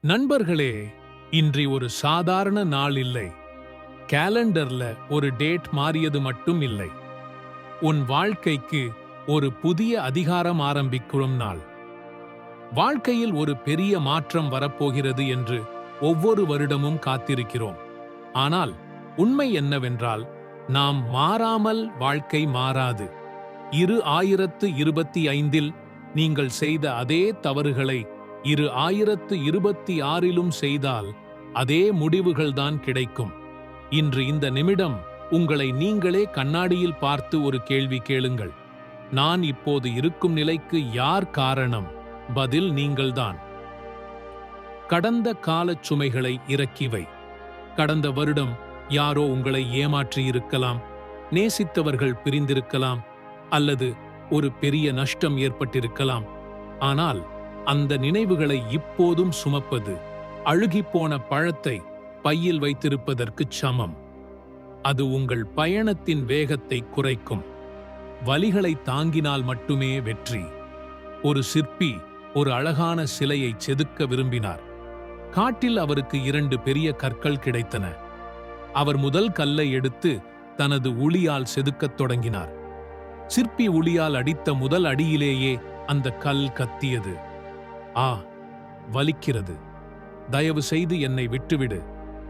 நண்பர்களே, இன்றி ஒரு சாதாரண நாள் இல்லை. கேலண்டர்ல ஒரு டேட் மாறியது மட்டும் இல்லை. உன் வாழ்க்கைக்கு ஒரு புதிய அதிகாரம் ஆரம்பிக்கும் நாள். வாழ்க்கையில் ஒரு பெரிய மாற்றம் வரப்போகிறது என்று ஒவ்வொரு வருடமும் காத்திருக்கிறோம். ஆனால் உண்மை என்னவென்றால், நாம் மாறாமல் வாழ்க்கை மாறாது. 2025 நீங்கள் செய்த அதே தவறுகளை 2026 செய்தால் அதே முடிவுகள்தான் கிடைக்கும். இன்று இந்த நிமிடம் உங்களை நீங்களே கண்ணாடியில் பார்த்து ஒரு கேள்வி கேளுங்கள். நான் இப்போது இருக்கும் நிலைக்கு யார் காரணம்? பதில் நீங்கள்தான். கடந்த காலச் சுமைகளை இறக்கி வை. கடந்த வருடம் யாரோ உங்களை ஏமாற்றியிருக்கலாம், நேசித்தவர்கள் பிரிந்திருக்கலாம், அல்லது ஒரு பெரிய நஷ்டம் ஏற்பட்டிருக்கலாம். ஆனால் அந்த நினைவுகளை இப்போதும் சுமப்பது அழுகிப்போன பழத்தை பையில் வைத்திருப்பதற்குச் சமம். அது உங்கள் பயணத்தின் வேகத்தை குறைக்கும். வலிகளை தாங்கினால் மட்டுமே வெற்றி. ஒரு சிற்பி ஒரு அழகான சிலையை செதுக்க விரும்பினார். காட்டில் அவருக்கு 2 பெரிய கற்கள் கிடைத்தன. அவர் முதல் கல்லை எடுத்து தனது உளியால் செதுக்கத் தொடங்கினார். சிற்பி உளியால் அடித்த முதல் அடியிலேயே அந்த கல் கத்தியது. ஆ, வலிக்கிறது. தயவு செய்து என்னை விட்டுவிடு,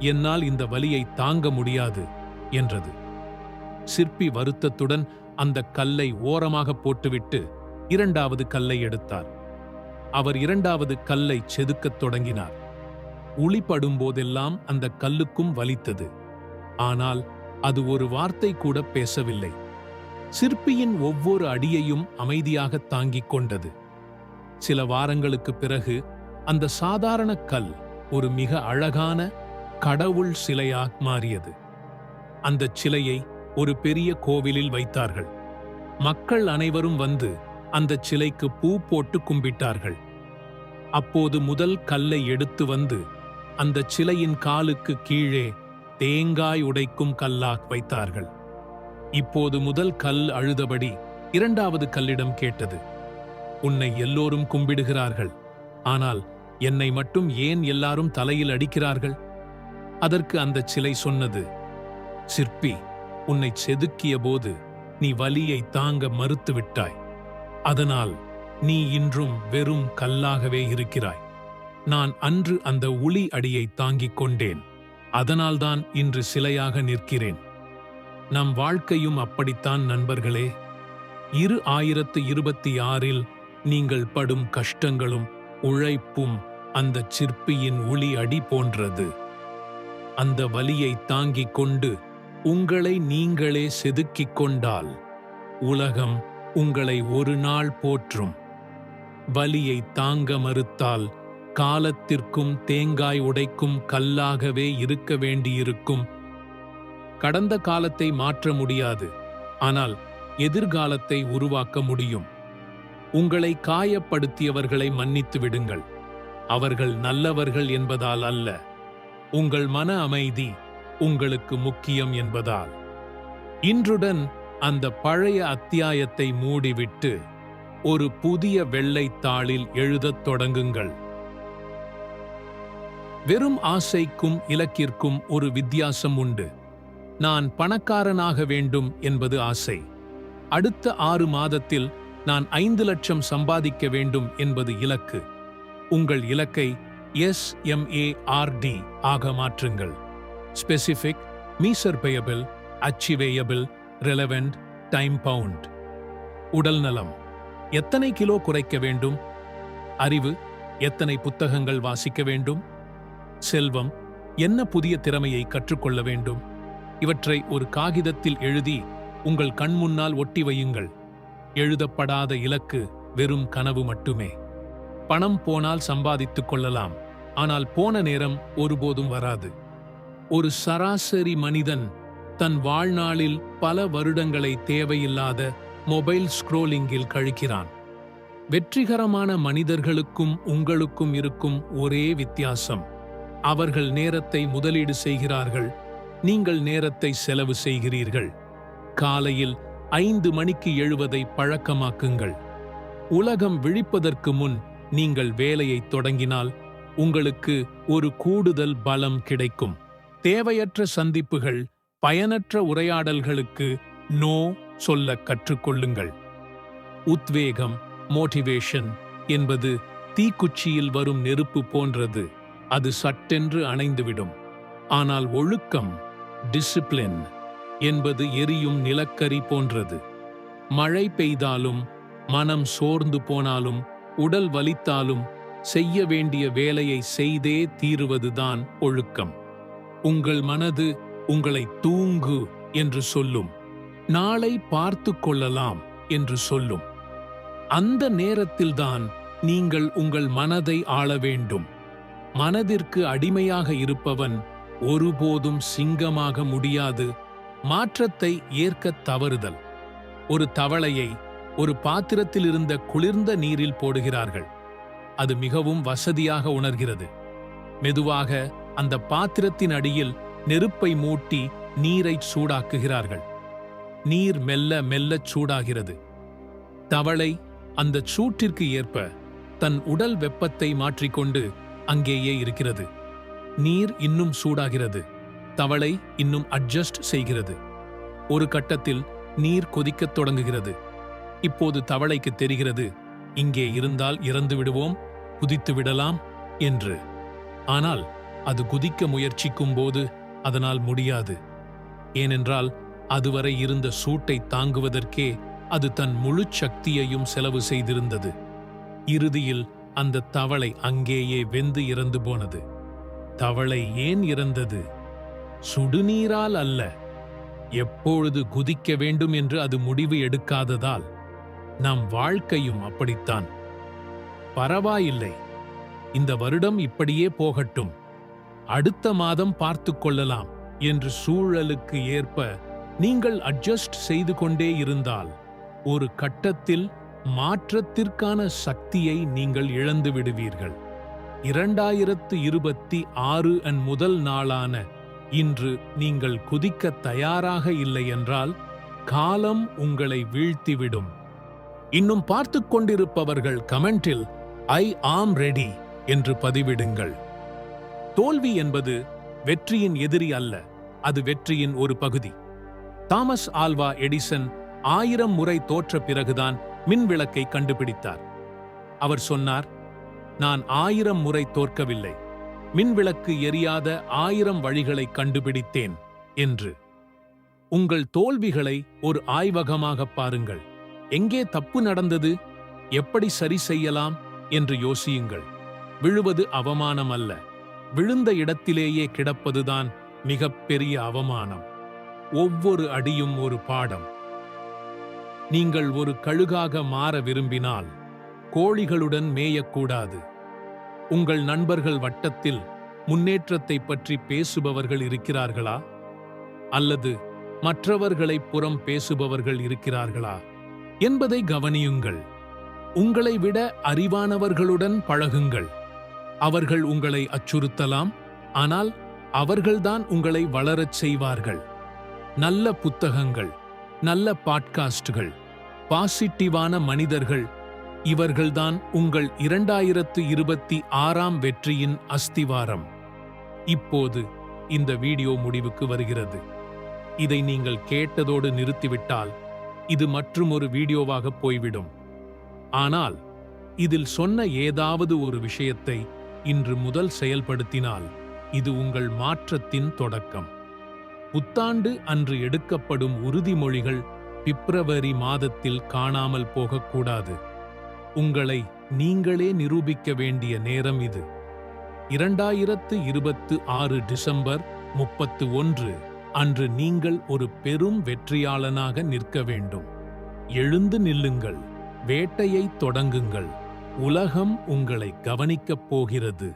என்னால் இந்த வலியை தாங்க முடியாது என்றது. சிற்பி வருத்தத்துடன் அந்த கல்லை ஓரமாக போட்டுவிட்டு 2வது கல்லை எடுத்தார். அவர் 2வது கல்லை செதுக்கத் தொடங்கினார். உளி படும்போதெல்லாம் அந்த கல்லுக்கும் வலித்தது. ஆனால் அது ஒரு வார்த்தை கூட பேசவில்லை. சிற்பியின் ஒவ்வொரு அடியையும் அமைதியாக தாங்கிக் கொண்டது. சில வாரங்களுக்குப் பிறகு அந்த சாதாரண கல் ஒரு மிக அழகான கடவுள் சிலையாக மாறியது. அந்த சிலையை ஒரு பெரிய கோவிலில் வைத்தார்கள். மக்கள் அனைவரும் வந்து அந்த சிலைக்கு பூ போட்டு கும்பிட்டார்கள். அப்போது முதல் கல்லை எடுத்து வந்து அந்த சிலையின் காலுக்கு கீழே தேங்காய் உடைக்கும் கல்லாக வைத்தார்கள். இப்போது முதல் கல் அழுதபடி 2வது கல்லிடம் கேட்டது, உன்னை எல்லோரும் கும்பிடுகிறார்கள், ஆனால் என்னை மட்டும் ஏன் எல்லாரும் தலையில் அடிக்கிறார்கள்? அதற்கு அந்த சிலை சொன்னது, சிற்பி, உன்னை செதுக்கிய போது நீ வலியை தாங்க மறுத்துவிட்டாய். அதனால் நீ இன்றும் வெறும் கல்லாகவே இருக்கிறாய். நான் அன்று அந்த உளி அடியை தாங்கிக் கொண்டேன். அதனால்தான் இன்று சிலையாக நிற்கிறேன். நம் வாழ்க்கையும் அப்படித்தான் நண்பர்களே. 2026 நீங்கள் படும் கஷ்டங்களும் உழைப்பும் அந்த சிற்பியின் உளி அடி போன்றது. அந்த வலியை தாங்கிக் கொண்டு உங்களை நீங்களே செதுக்கிக் கொண்டால் உலகம் உங்களை ஒரு நாள் போற்றும். வலியை தாங்க மறுத்தால் காலத்திற்கும் தேங்காய் உடைக்கும் கல்லாகவே இருக்க வேண்டியிருக்கும். கடந்த காலத்தை மாற்ற முடியாது, ஆனால் எதிர்காலத்தை உருவாக்க முடியும். உங்களை காயப்படுத்தியவர்களை மன்னித்து விடுங்கள். அவர்கள் நல்லவர்கள் என்பதால் அல்ல, உங்கள் மன அமைதி உங்களுக்கு முக்கியம் என்பதால். இன்றுடன் அந்த பழைய அத்தியாயத்தை மூடிவிட்டு ஒரு புதிய வெள்ளைத் தாளில் எழுதத் தொடங்குங்கள். வெறும் ஆசைக்கும் இலக்கிற்கும் ஒரு வித்தியாசம் உண்டு. நான் பணக்காரனாக வேண்டும் என்பது ஆசை. அடுத்த 6 மாதத்தில் நான் 5 லட்சம் சம்பாதிக்க வேண்டும் என்பது இலக்கு. உங்கள் இலக்கை SMARD ஆக மாற்றுங்கள். Specific, measurable, achievable, relevant, time bound. உடல் நலம், எத்தனை கிலோ குறைக்க வேண்டும்? அறிவு, எத்தனை புத்தகங்கள் வாசிக்க வேண்டும்? செல்வம், என்ன புதிய திறமையை கற்றுக்கொள்ள வேண்டும்? இவற்றை ஒரு காகிதத்தில் எழுதி உங்கள் கண் முன்னால் ஒட்டி வையுங்கள். எழுதப்படாத இலக்கு வெறும் கனவு மட்டுமே. பணம் போனால் சம்பாதித்துக் கொள்ளலாம், ஆனால் போன நேரம் ஒருபோதும் வராது. ஒரு சராசரி மனிதன் தன் வாழ்நாளில் பல வருடங்களை தேவையில்லாத மொபைல் ஸ்க்ரோலிங்கில் கழிக்கிறான். வெற்றிகரமான மனிதர்களுக்கும் உங்களுக்கும் இருக்கும் ஒரே வித்தியாசம், அவர்கள் நேரத்தை முதலீடு செய்கிறார்கள், நீங்கள் நேரத்தை செலவு செய்கிறீர்கள். காலையில் 5 மணிக்கு எழுவதை பழக்கமாக்குங்கள். உலகம் விழிப்பதற்கு முன் நீங்கள் வேலையை தொடங்கினால் உங்களுக்கு ஒரு கூடுதல் பலம் கிடைக்கும். தேவையற்ற சந்திப்புகள், பயனற்ற உரையாடல்களுக்கு நோ சொல்ல கற்றுக்கொள்ளுங்கள். உத்வேகம், மோட்டிவேஷன் என்பது தீக்குச்சியில் வரும் நெருப்பு போன்றது. அது சட்டென்று அணைந்துவிடும். ஆனால் ஒழுக்கம், டிசிப்ளின் என்பது எரியும் நிலக்கரி போன்றது. மழை பெய்தாலும், மனம் சோர்ந்து போனாலும், உடல் வலித்தாலும் செய்ய வேண்டிய வேலையை செய்தே தீருவதுதான் ஒழுக்கம். உங்கள் மனது உங்களை தூங்கு என்று சொல்லும், நாளை பார்த்து கொள்ளலாம் என்று சொல்லும். அந்த நேரத்தில்தான் நீங்கள் உங்கள் மனதை ஆள வேண்டும். மனதிற்கு அடிமையாக இருப்பவன் ஒருபோதும் சிங்கமாக முடியாது. மாற்றத்தை ஏற்க தவறுதல். ஒரு தவளையை ஒரு பாத்திரத்தில் இருந்த குளிர்ந்த நீரில் போடுகிறார்கள். அது மிகவும் வசதியாக உணர்கிறது. மெதுவாக அந்த பாத்திரத்தின் அடியில் நெருப்பை மூட்டி நீரை சூடாக்குகிறார்கள். நீர் மெல்ல மெல்லச் சூடாகிறது. தவளை அந்த சூட்டிற்கு ஏற்ப தன் உடல் வெப்பத்தை மாற்றிக்கொண்டு அங்கேயே இருக்கிறது. நீர் இன்னும் சூடாகிறது. தவளை இன்னும் அட்ஜஸ்ட் செய்கிறது. ஒரு கட்டத்தில் நீர் கொதிக்கத் தொடங்குகிறது. இப்போது தவளைக்கு தெரிகிறது, இங்கே இருந்தால் இறந்து விடுவோம், குதித்து விடலாம் என்று. ஆனால் அது குதிக்க முயற்சிக்கும் போது அதனால் முடியாது. ஏனென்றால் அதுவரை இருந்த சூட்டை தாங்குவதற்கே அது தன் முழு சக்தியையும் செலவு செய்திருந்தது. இறுதியில் அந்த தவளை அங்கேயே வெந்து இறந்து போனது. தவளை ஏன் இறந்தது? சுடுநீரால் அல்ல. எப்பொழுது குதிக்க வேண்டும் என்று அது முடிவு எடுக்காததால். நம் வாழ்க்கையும் அப்படித்தான். பரவாயில்லை, இந்த வருடம் இப்படியே போகட்டும், அடுத்த மாதம் பார்த்து கொள்ளலாம் என்று சூழலுக்கு ஏற்ப நீங்கள் அட்ஜஸ்ட் செய்து கொண்டே இருந்தால் ஒரு கட்டத்தில் மாற்றத்திற்கான சக்தியை நீங்கள் இழந்து விடுவீர்கள். 2026 முதல் நாளான இன்று நீங்கள் குதிக்க தயாராக இல்லை என்றால் காலம் உங்களை வீழ்த்திவிடும். இன்னும் பார்த்து கொண்டிருப்பவர்கள் கமெண்டில் ஐ ஆம் ரெடி என்று பதிவிடுங்கள். தோல்வி என்பது வெற்றியின் எதிரி அல்ல, அது வெற்றியின் ஒரு பகுதி. தாமஸ் ஆல்வா எடிசன் 1000 முறை தோற்ற பிறகுதான் மின்விளக்கை கண்டுபிடித்தார். அவர் சொன்னார், நான் 1000 முறை தோற்கவில்லை, மின்விளக்கு எரியாத 1000 வழிகளை கண்டுபிடித்தேன் என்று. உங்கள் தோல்விகளை ஒரு ஆய்வகமாக பாருங்கள். எங்கே தப்பு நடந்தது, எப்படி சரி செய்யலாம் என்று யோசியுங்கள். விழுவது அவமானம் அல்ல, விழுந்த இடத்திலேயே கிடப்பதுதான் மிகப்பெரிய அவமானம். ஒவ்வொரு அடியும் ஒரு பாடம். நீங்கள் ஒரு கழுகாக மாற விரும்பினால் கோழிகளுடன் மேயக்கூடாது. உங்கள் நண்பர்கள் வட்டத்தில் முன்னேற்றத்தை பற்றி பேசுபவர்கள் இருக்கிறார்களா? அல்லது மற்றவர்களை புறம் பேசுபவர்கள் இருக்கிறார்களா என்பதை கவனியுங்கள். உங்களை விட அறிவானவர்களுடன் பழகுங்கள். அவர்கள் உங்களை அச்சுறுத்தலாம், ஆனால் அவர்கள்தான் உங்களை வளரச் செய்வார்கள். நல்ல புத்தகங்கள், நல்ல பாட்காஸ்டுகள், பாசிட்டிவான மனிதர்கள், இவர்கள்தான் உங்கள் 2026 வெற்றியின் அஸ்திவாரம். இப்போது இந்த வீடியோ முடிவுக்கு வருகிறது. இதை நீங்கள் கேட்டதோடு நிறுத்திவிட்டால் இது மற்றுமொரு வீடியோவாக போய்விடும். ஆனால் இதில் சொன்ன ஏதாவது ஒரு விஷயத்தை இன்று முதல் செயல்படுத்தினால் இது உங்கள் மாற்றத்தின் தொடக்கம். புத்தாண்டு அன்று எடுக்கப்படும் உறுதிமொழிகள் பிப்ரவரி மாதத்தில் காணாமல் போகக்கூடாது. உங்களை நீங்களே நிரூபிக்க வேண்டிய நேரம் இது. 2026 டிசம்பர் 31 அன்று நீங்கள் ஒரு பெரும் வெற்றியாளனாக நிற்க வேண்டும். எழுந்து நில்லுங்கள், வேட்டையை தொடங்குங்கள். உலகம் உங்களை கவனிக்கப் போகிறது.